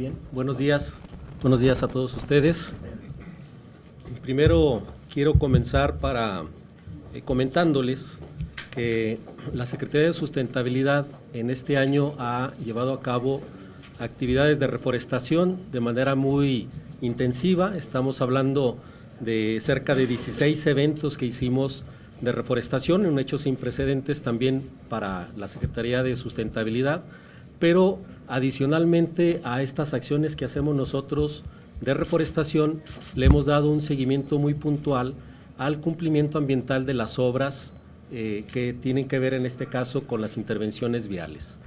bien, buenos días a todos ustedes. Primero quiero comenzar comentándoles que la Secretaría de Sustentabilidad en este año ha llevado a cabo actividades de reforestación de manera muy intensiva. Estamos hablando de cerca de 16 eventos que hicimos de reforestación, un hecho sin precedentes también para la Secretaría de Sustentabilidad, pero adicionalmente a estas acciones que hacemos nosotros de reforestación, le hemos dado un seguimiento muy puntual al cumplimiento ambiental de las obras que tienen que ver en este caso con las intervenciones viales.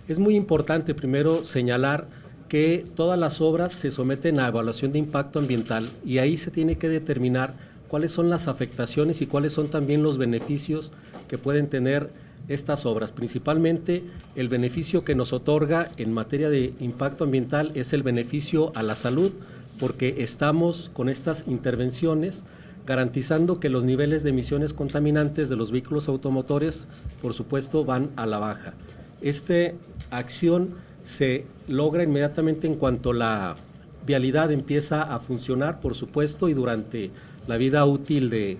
Es muy importante primero señalar que todas las obras se someten a evaluación de impacto ambiental y ahí se tiene que determinar cuáles son las afectaciones y cuáles son también los beneficios que pueden tener estas obras. Principalmente el beneficio que nos otorga en materia de impacto ambiental es el beneficio a la salud, porque estamos con estas intervenciones garantizando que los niveles de emisiones contaminantes de los vehículos automotores, por supuesto, van a la baja. Esta acción se logra inmediatamente en cuanto la vialidad empieza a funcionar, por supuesto, y durante la vida útil de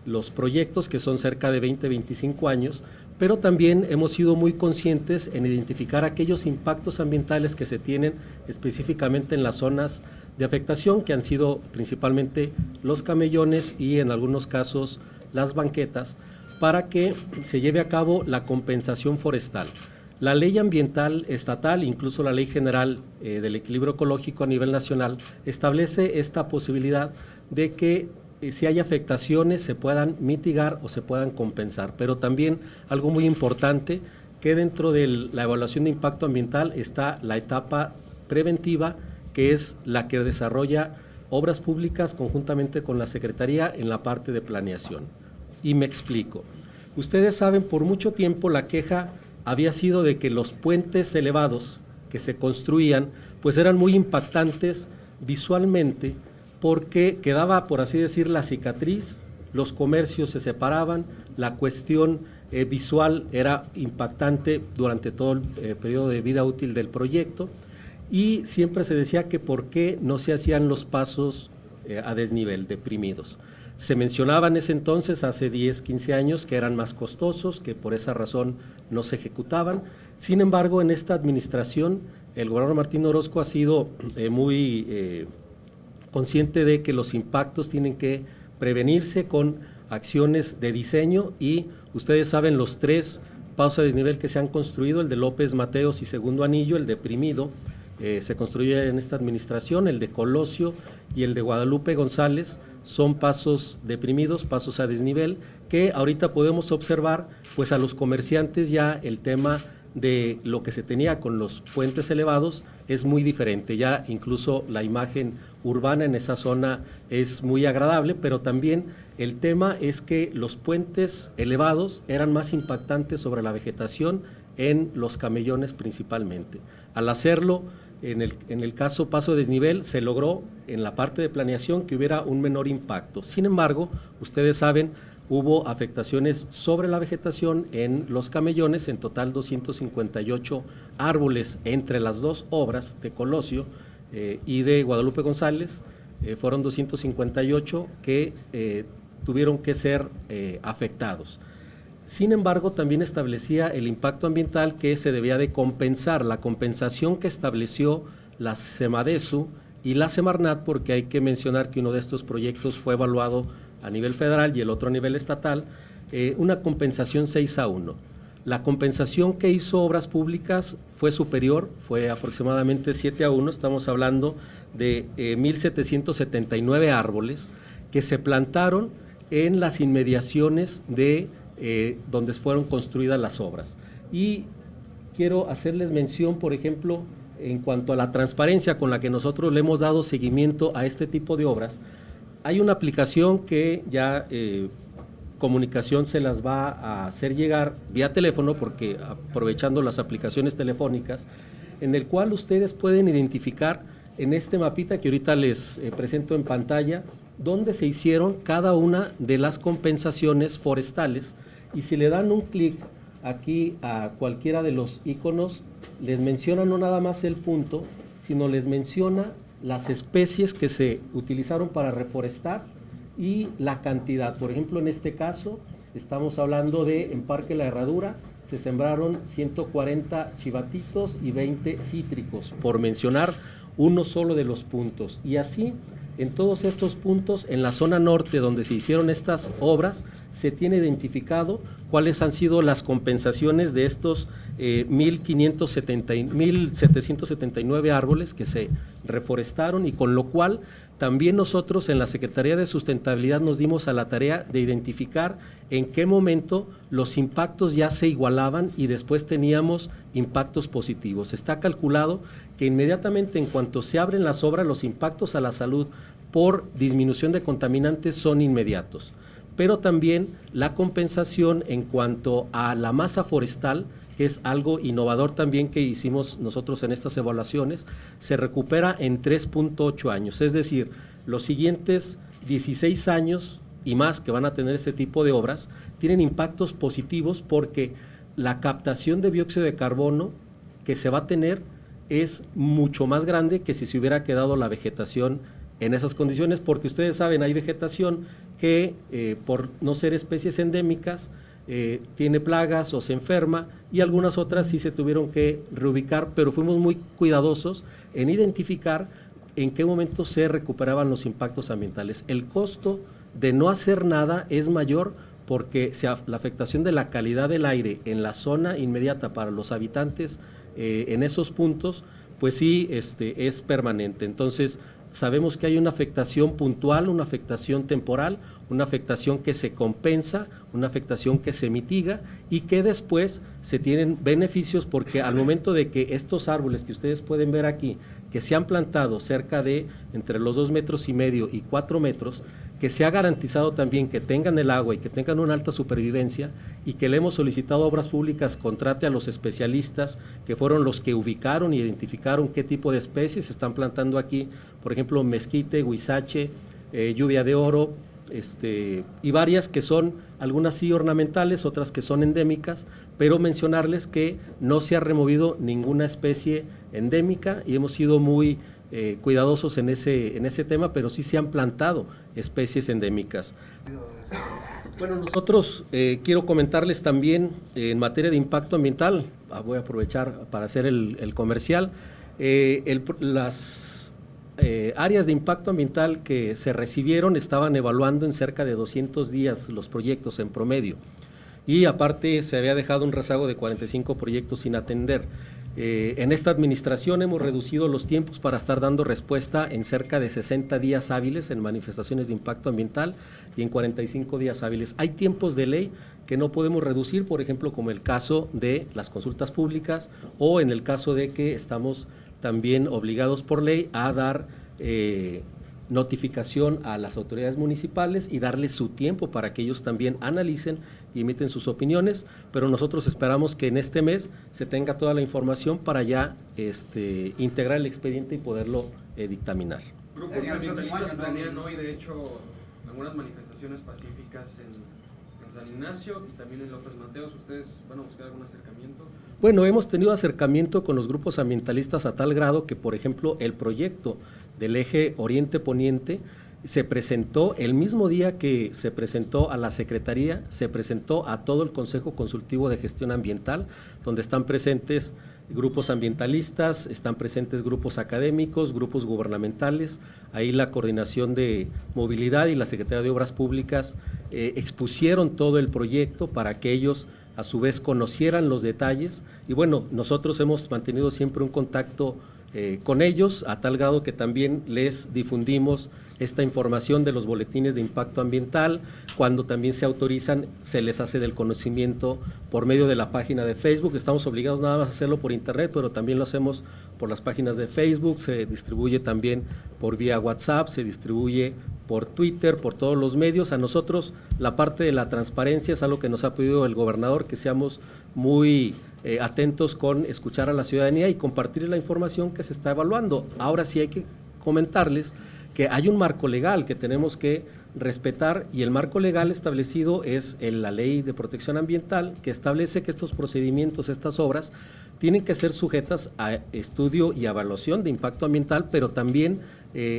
los proyectos, que son cerca de 20-25 años, pero también hemos sido muy conscientes en identificar aquellos impactos ambientales que se tienen específicamente en las zonas de afectación, que han sido principalmente los camellones y en algunos casos las banquetas, para que se lleve a cabo la compensación forestal. La ley ambiental estatal, incluso la ley general del equilibrio ecológico a nivel nacional, establece esta posibilidad de que si hay afectaciones se puedan mitigar o se puedan compensar, pero también algo muy importante, que dentro de la evaluación de impacto ambiental está la etapa preventiva, que es la que desarrolla Obras Públicas conjuntamente con la Secretaría en la parte de planeación. Y me explico. Ustedes saben, por mucho tiempo la queja había sido de que los puentes elevados que se construían pues eran muy impactantes visualmente, porque quedaba, por así decir, la cicatriz, los comercios se separaban, la cuestión visual era impactante durante todo el periodo de vida útil del proyecto, y siempre se decía que por qué no se hacían los pasos a desnivel, deprimidos. Se mencionaba en ese entonces, hace 10, 15 años, que eran más costosos, que por esa razón no se ejecutaban. Sin embargo, en esta administración, el gobernador Martín Orozco ha sido muy consciente de que los impactos tienen que prevenirse con acciones de diseño, y ustedes saben los 3 pasos a desnivel que se han construido: el de López Mateos y Segundo Anillo, el deprimido, se construyó en esta administración, el de Colosio y el de Guadalupe González, son pasos deprimidos, pasos a desnivel, que ahorita podemos observar, pues a los comerciantes ya el tema de lo que se tenía con los puentes elevados es muy diferente, ya incluso la imagen urbana en esa zona es muy agradable, pero también el tema es que los puentes elevados eran más impactantes sobre la vegetación en los camellones principalmente. Al hacerlo, en el caso paso de desnivel, se logró en la parte de planeación que hubiera un menor impacto. Sin embargo, ustedes saben, hubo afectaciones sobre la vegetación en los camellones, en total 258 árboles entre las 2 obras de Colosio y de Guadalupe González, fueron 258 que tuvieron que ser afectados. Sin embargo, también establecía el impacto ambiental que se debía de compensar, la compensación que estableció la Semadesu y la Semarnat, porque hay que mencionar que uno de estos proyectos fue evaluado a nivel federal y el otro a nivel estatal, una compensación 6-1. La compensación que hizo Obras Públicas fue superior, fue aproximadamente 7-1, estamos hablando de 1,779 árboles que se plantaron en las inmediaciones de donde fueron construidas las obras. Y quiero hacerles mención, por ejemplo, en cuanto a la transparencia con la que nosotros le hemos dado seguimiento a este tipo de obras. Hay una aplicación que ya Comunicación se las va a hacer llegar vía teléfono, porque aprovechando las aplicaciones telefónicas, en el cual ustedes pueden identificar en este mapita que ahorita les presento en pantalla, dónde se hicieron cada una de las compensaciones forestales, y si le dan un clic aquí a cualquiera de los iconos, les menciona no nada más el punto, sino les menciona las especies que se utilizaron para reforestar y la cantidad. Por ejemplo, en este caso, estamos hablando de, en Parque La Herradura, se sembraron 140 chivatitos y 20 cítricos, por mencionar uno solo de los puntos. Y así, en todos estos puntos, en la zona norte donde se hicieron estas obras, se tiene identificado cuáles han sido las compensaciones de estos 1,779 árboles que se reforestaron, y con lo cual también nosotros en la Secretaría de Sustentabilidad nos dimos a la tarea de identificar en qué momento los impactos ya se igualaban y después teníamos impactos positivos. Está calculado que inmediatamente en cuanto se abren las obras, los impactos a la salud por disminución de contaminantes son inmediatos, pero también la compensación en cuanto a la masa forestal, que es algo innovador también que hicimos nosotros en estas evaluaciones, se recupera en 3.8 años, es decir, los siguientes 16 años y más que van a tener ese tipo de obras, tienen impactos positivos porque la captación de dióxido de carbono que se va a tener es mucho más grande que si se hubiera quedado la vegetación en esas condiciones, porque ustedes saben, hay vegetación que por no ser especies endémicas, tiene plagas o se enferma, y algunas otras sí se tuvieron que reubicar, pero fuimos muy cuidadosos en identificar en qué momento se recuperaban los impactos ambientales. El costo de no hacer nada es mayor porque la afectación de la calidad del aire en la zona inmediata para los habitantes en esos puntos, pues sí es permanente. Entonces, sabemos que hay una afectación puntual, una afectación temporal, una afectación que se compensa, una afectación que se mitiga y que después se tienen beneficios, porque al momento de que estos árboles que ustedes pueden ver aquí, que se han plantado cerca de entre los 2,5 metros y 4 metros, que se ha garantizado también que tengan el agua y que tengan una alta supervivencia, y que le hemos solicitado a Obras Públicas contrate a los especialistas que fueron los que ubicaron y identificaron qué tipo de especies se están plantando aquí, por ejemplo, mezquite, huizache, lluvia de oro, y varias que son, algunas sí ornamentales, otras que son endémicas, pero mencionarles que no se ha removido ninguna especie endémica y hemos sido muy cuidadosos en ese tema, pero sí se han plantado especies endémicas. Bueno, nosotros quiero comentarles también en materia de impacto ambiental, voy a aprovechar para hacer el comercial, las áreas de impacto ambiental que se recibieron estaban evaluando en cerca de 200 días los proyectos en promedio, y aparte se había dejado un rezago de 45 proyectos sin atender. En esta administración hemos reducido los tiempos para estar dando respuesta en cerca de 60 días hábiles en manifestaciones de impacto ambiental y en 45 días hábiles. Hay tiempos de ley que no podemos reducir, por ejemplo, como el caso de las consultas públicas o en el caso de que estamos también obligados por ley a dar notificación a las autoridades municipales y darles su tiempo para que ellos también analicen y emiten sus opiniones, pero nosotros esperamos que en este mes se tenga toda la información para ya integrar el expediente y poderlo dictaminar. Grupos ambientalistas planean hoy, de hecho, algunas manifestaciones pacíficas en San Ignacio y también en López Mateos. ¿Ustedes van a buscar algún acercamiento? Bueno, hemos tenido acercamiento con los grupos ambientalistas a tal grado que, por ejemplo, el proyecto del eje Oriente-Poniente se presentó el mismo día que se presentó a la Secretaría, se presentó a todo el Consejo Consultivo de Gestión Ambiental, donde están presentes grupos ambientalistas, están presentes grupos académicos, grupos gubernamentales. Ahí la Coordinación de Movilidad y la Secretaría de Obras Públicas expusieron todo el proyecto para que ellos a su vez conocieran los detalles, y bueno, nosotros hemos mantenido siempre un contacto con ellos, a tal grado que también les difundimos esta información de los boletines de impacto ambiental. Cuando también se autorizan, se les hace del conocimiento por medio de la página de Facebook. Estamos obligados nada más a hacerlo por internet, pero también lo hacemos por las páginas de Facebook, se distribuye también por vía WhatsApp, se distribuye por Twitter, por todos los medios. A nosotros la parte de la transparencia es algo que nos ha pedido el gobernador, que seamos muy atentos con escuchar a la ciudadanía y compartir la información que se está evaluando. Ahora sí hay que comentarles que hay un marco legal que tenemos que respetar, y el marco legal establecido es la Ley de Protección Ambiental, que establece que estos procedimientos, estas obras, tienen que ser sujetas a estudio y evaluación de impacto ambiental, pero también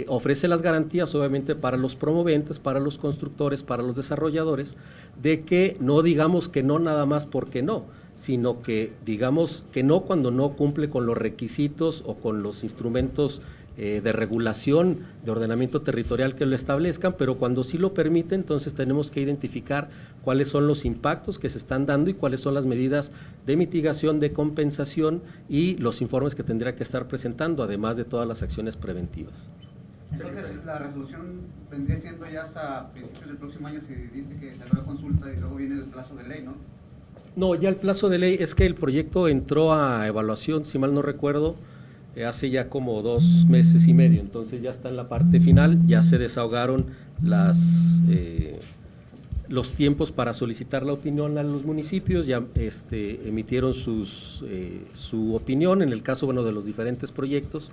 ofrece las garantías, obviamente, para los promoventes, para los constructores, para los desarrolladores, de que no digamos que no nada más porque no, sino que digamos que no cuando no cumple con los requisitos o con los instrumentos de regulación, de ordenamiento territorial que lo establezcan, pero cuando sí lo permite, entonces tenemos que identificar cuáles son los impactos que se están dando y cuáles son las medidas de mitigación, de compensación y los informes que tendría que estar presentando, además de todas las acciones preventivas. Entonces, la resolución vendría siendo ya hasta principios del próximo año, si dice que se habrá consulta y luego viene el plazo de ley, ¿no? No, ya el plazo de ley es que el proyecto entró a evaluación, si mal no recuerdo, hace ya como 2 meses y medio, entonces ya está en la parte final, ya se desahogaron los tiempos para solicitar la opinión a los municipios, ya emitieron su opinión en el caso, bueno, de los diferentes proyectos,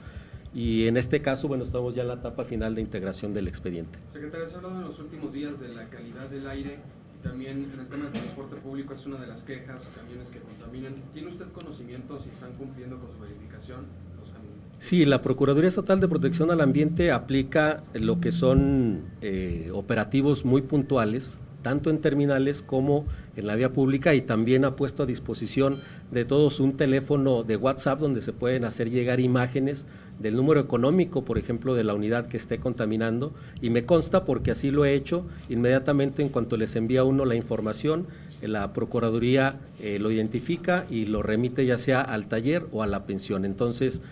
y en este caso, bueno, estamos ya en la etapa final de integración del expediente. Secretario, se ha hablado en los últimos días de la calidad del aire y también en el tema del transporte público es una de las quejas, camiones que contaminan. ¿Tiene usted conocimiento si están cumpliendo con su verificación los camiones? Sí, la Procuraduría Estatal de Protección al Ambiente aplica lo que son operativos muy puntuales, tanto en terminales como en la vía pública, y también ha puesto a disposición de todos un teléfono de WhatsApp donde se pueden hacer llegar imágenes del número económico, por ejemplo, de la unidad que esté contaminando, y me consta porque así lo he hecho, inmediatamente en cuanto les envía uno la información, la Procuraduría lo identifica y lo remite ya sea al taller o a la pensión. Entonces,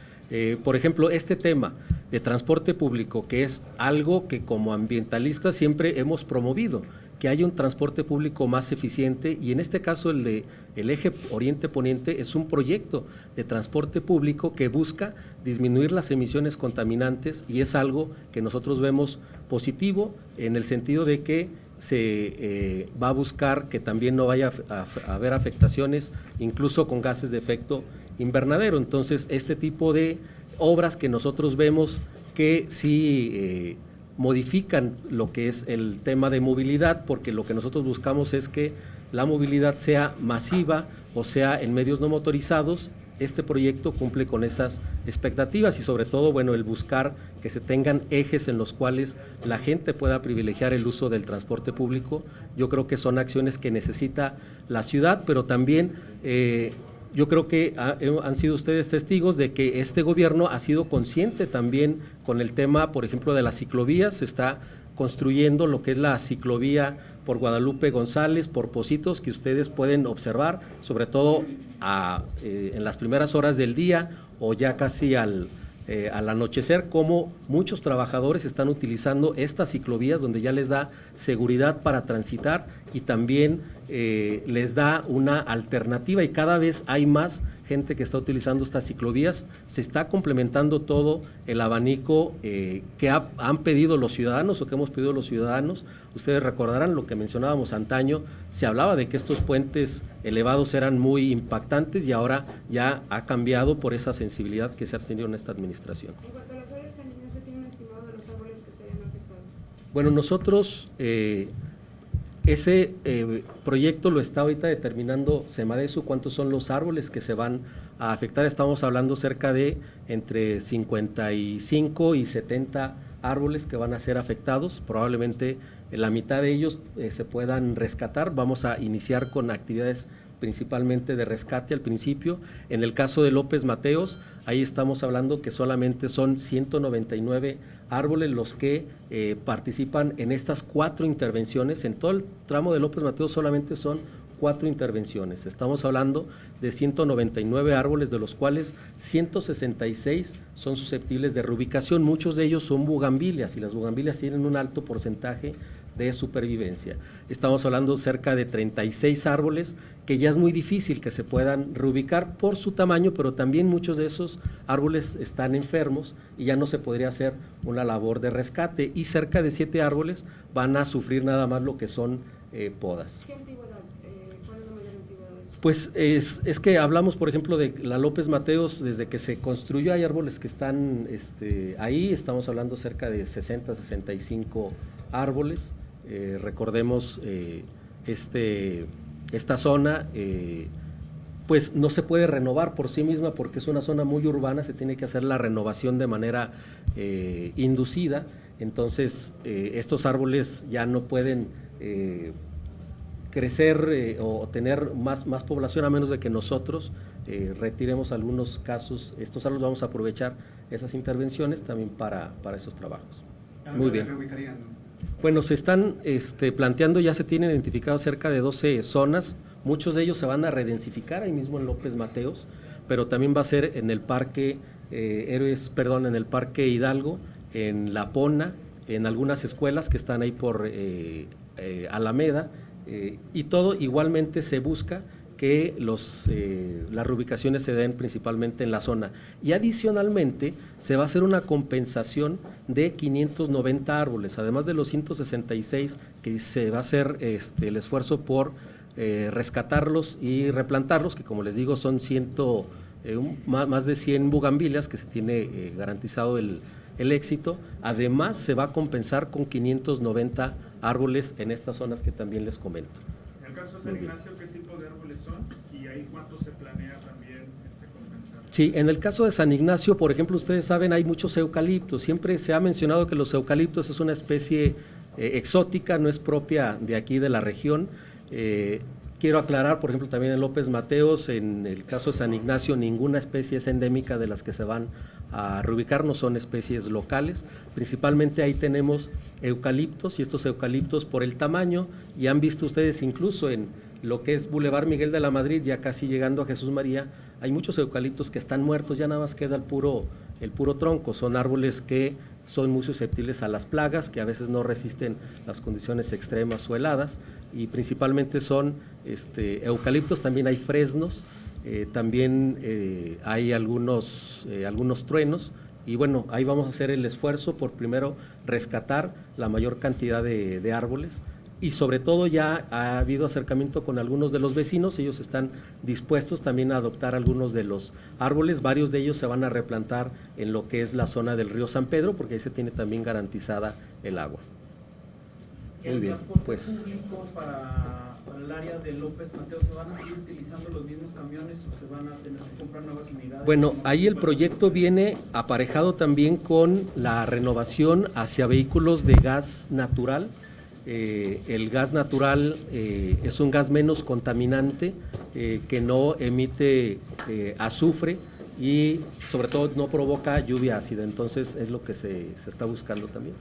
por ejemplo, este tema de transporte público, que es algo que como ambientalistas siempre hemos promovido, que haya un transporte público más eficiente, y en este caso el eje Oriente-Poniente es un proyecto de transporte público que busca disminuir las emisiones contaminantes, y es algo que nosotros vemos positivo en el sentido de que se va a buscar que también no vaya a haber afectaciones, incluso con gases de efecto invernadero. Entonces, este tipo de obras que nosotros vemos que sí modifican lo que es el tema de movilidad, porque lo que nosotros buscamos es que la movilidad sea masiva, o sea, en medios no motorizados. Este proyecto cumple con esas expectativas, y sobre todo, bueno, el buscar que se tengan ejes en los cuales la gente pueda privilegiar el uso del transporte público. Yo creo que son acciones que necesita la ciudad, pero también yo creo que han sido ustedes testigos de que este gobierno ha sido consciente también con el tema, por ejemplo, de las ciclovías. Se está construyendo lo que es la ciclovía por Guadalupe González, por Pocitos, que ustedes pueden observar, sobre todo en las primeras horas del día o ya casi al anochecer, como muchos trabajadores están utilizando estas ciclovías, donde ya les da seguridad para transitar y también les da una alternativa, y cada vez hay más gente que está utilizando estas ciclovías. Se está complementando todo el abanico que han pedido los ciudadanos, o que hemos pedido los ciudadanos. Ustedes recordarán lo que mencionábamos antaño, se hablaba de que estos puentes elevados eran muy impactantes, y ahora ya ha cambiado por esa sensibilidad que se ha tenido en esta administración. En cuanto a las áreas sanitarias, ¿se tiene un estimado de los árboles que serían afectados? Bueno, nosotros ese proyecto lo está ahorita determinando Semadesu, cuántos son los árboles que se van a afectar. Estamos hablando cerca de entre 55 y 70 árboles que van a ser afectados. Probablemente la mitad de ellos se puedan rescatar. Vamos a iniciar con actividades principalmente de rescate al principio. En el caso de López Mateos, ahí estamos hablando que solamente son 199 árboles los que participan en estas 4 intervenciones. En todo el tramo de López Mateos solamente son 4 intervenciones. Estamos hablando de 199 árboles, de los cuales 166 son susceptibles de reubicación. Muchos de ellos son bugambilias, y las bugambilias tienen un alto porcentaje de supervivencia. Estamos hablando cerca de 36 árboles que ya es muy difícil que se puedan reubicar por su tamaño, pero también muchos de esos árboles están enfermos y ya no se podría hacer una labor de rescate, y cerca de 7 árboles van a sufrir nada más lo que son podas. ¿Qué antigüedad? ¿Cuál es la mayor antigüedad de esto? Pues es que hablamos, por ejemplo, de la López Mateos, desde que se construyó hay árboles que están ahí, estamos hablando cerca de 60, 65 árboles. Recordemos, esta zona pues no se puede renovar por sí misma porque es una zona muy urbana, se tiene que hacer la renovación de manera inducida. Entonces estos árboles ya no pueden crecer o tener más población a menos de que nosotros retiremos algunos casos. Estos árboles vamos a aprovechar esas intervenciones también para esos trabajos. Muy bien. Bueno, se están planteando, ya se tienen identificados cerca de 12 zonas, muchos de ellos se van a redensificar ahí mismo en López Mateos, pero también va a ser en el Parque en el Parque Hidalgo, en La Pona, en algunas escuelas que están ahí por Alameda, y todo igualmente se busca que las reubicaciones se den principalmente en la zona. Y adicionalmente se va a hacer una compensación de 590 árboles, además de los 166 que se va a hacer el esfuerzo por rescatarlos y replantarlos, que como les digo son más de 100 bugambilias que se tiene garantizado el éxito. Además se va a compensar con 590 árboles en estas zonas que también les comento. En el caso de San Ignacio, ¿qué tipo de árboles son? ¿Y ahí cuánto se planea también compensar? Sí, en el caso de San Ignacio, por ejemplo, ustedes saben, hay muchos eucaliptos. Siempre se ha mencionado que los eucaliptos es una especie exótica, no es propia de aquí de la región. Quiero aclarar, por ejemplo, también en López Mateos, en el caso de San Ignacio, ninguna especie es endémica de las que se van a reubicar, no son especies locales. Principalmente ahí tenemos eucaliptos, y estos eucaliptos por el tamaño, y han visto ustedes incluso en lo que es Boulevard Miguel de la Madrid, ya casi llegando a Jesús María, hay muchos eucaliptos que están muertos, ya nada más queda el puro tronco. Son árboles que son muy susceptibles a las plagas, que a veces no resisten las condiciones extremas o heladas, y principalmente son eucaliptos. También hay fresnos, también hay algunos truenos, y bueno, ahí vamos a hacer el esfuerzo por primero rescatar la mayor cantidad de árboles, y sobre todo ya ha habido acercamiento con algunos de los vecinos. Ellos están dispuestos también a adoptar algunos de los árboles. Varios de ellos se van a replantar en lo que es la zona del río San Pedro, porque ahí se tiene también garantizada el agua. Muy bien, pues. ¿El transporte público para el área de López Mateos se van a seguir utilizando los mismos camiones o se van a tener que comprar nuevas unidades? Bueno, ahí el proyecto viene aparejado también con la renovación hacia vehículos de gas natural. El gas natural es un gas menos contaminante, que no emite azufre y sobre todo no provoca lluvia ácida. Entonces es lo que se está buscando también.